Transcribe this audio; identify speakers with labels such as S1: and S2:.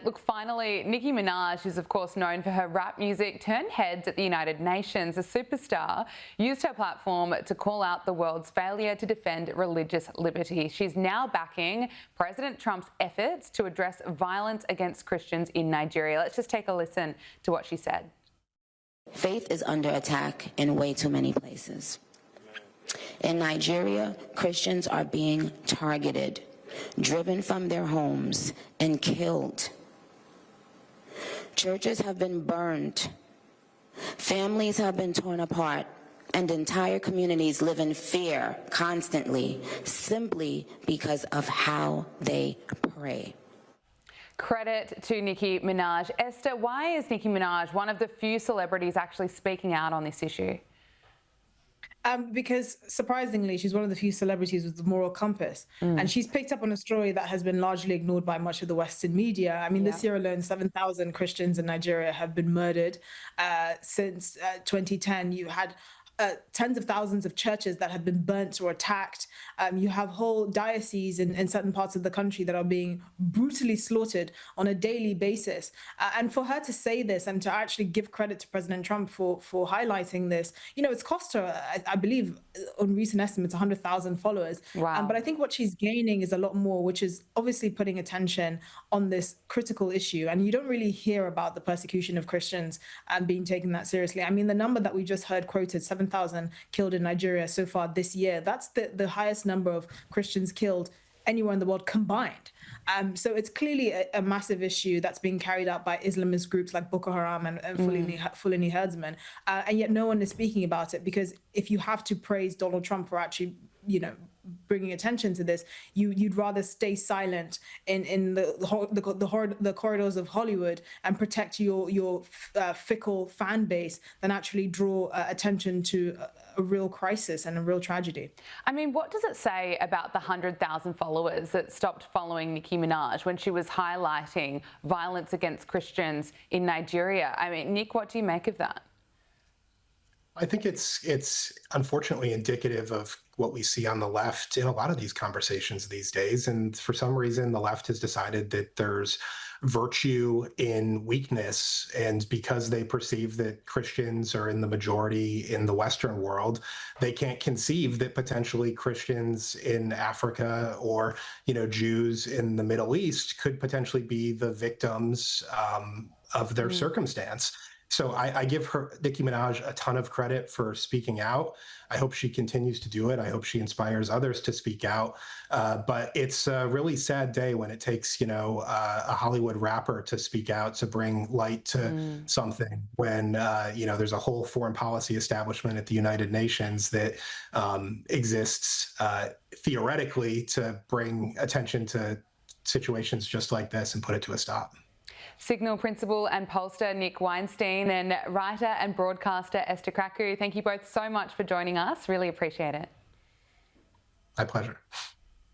S1: Look, finally, Nicki Minaj is of course known for her rap music, turned heads at the United Nations. The superstar used her platform to call out the world's failure to defend religious liberty. She's now backing President Trump's efforts to address violence against Christians in Nigeria. Let's just take a listen to what she said.
S2: Faith is under attack in way too many places. In Nigeria, Christians are being targeted, driven from their homes, and killed. Churches have been burned. Families have been torn apart, and entire communities live in fear constantly, simply because of how they pray.
S1: Credit to Nicki Minaj. Esther, why is Nicki Minaj one of the few celebrities actually speaking out on this issue?
S3: Because surprisingly, she's one of the few celebrities with the moral compass. And she's picked up on a story that has been largely ignored by much of the Western media. I mean, this year alone, 7,000 Christians in Nigeria have been murdered. Since 2010, you had tens of thousands of churches that have been burnt or attacked. You have whole dioceses in certain parts of the country that are being brutally slaughtered on a daily basis. And for her to say this and to actually give credit to President Trump for highlighting this, you know, it's cost her, I believe, on recent estimates, 100,000 followers.
S1: Wow.
S3: But I think what she's gaining is a lot more, which is obviously putting attention on this critical issue. And you don't really hear about the persecution of Christians and being taken that seriously. I mean, the number that we just heard quoted, 7,000 killed in Nigeria so far this year. That's the highest number of Christians killed anywhere in the world combined. So it's clearly a massive issue that's being carried out by Islamist groups like Boko Haram and Fulani herdsmen. And yet no one is speaking about it, because if you have to praise Donald Trump for actually, you know, bringing attention to this, you'd rather stay silent in the corridors of Hollywood and protect your fickle fan base than actually draw attention to a real crisis and a real tragedy.
S1: I mean, what does it say about the 100,000 followers that stopped following Nicki Minaj when she was highlighting violence against Christians in Nigeria? I mean, Nick, what do you make of that?
S4: I think it's unfortunately indicative of what we see on the left in a lot of these conversations these days. And for some reason, the left has decided that there's virtue in weakness. And because they perceive that Christians are in the majority in the Western world, they can't conceive that potentially Christians in Africa or, you know, Jews in the Middle East could potentially be the victims of their circumstance. So I give Nicki Minaj a ton of credit for speaking out. I hope she continues to do it. I hope she inspires others to speak out. But it's a really sad day when it takes, you know, a Hollywood rapper to speak out to bring light to something when, you know, there's a whole foreign policy establishment at the United Nations that exists theoretically to bring attention to situations just like this and put it to a stop.
S1: Signal principal and pollster Nick Weinstein and writer and broadcaster Esther Kraku, thank you both so much for joining us. Really appreciate it.
S4: My pleasure.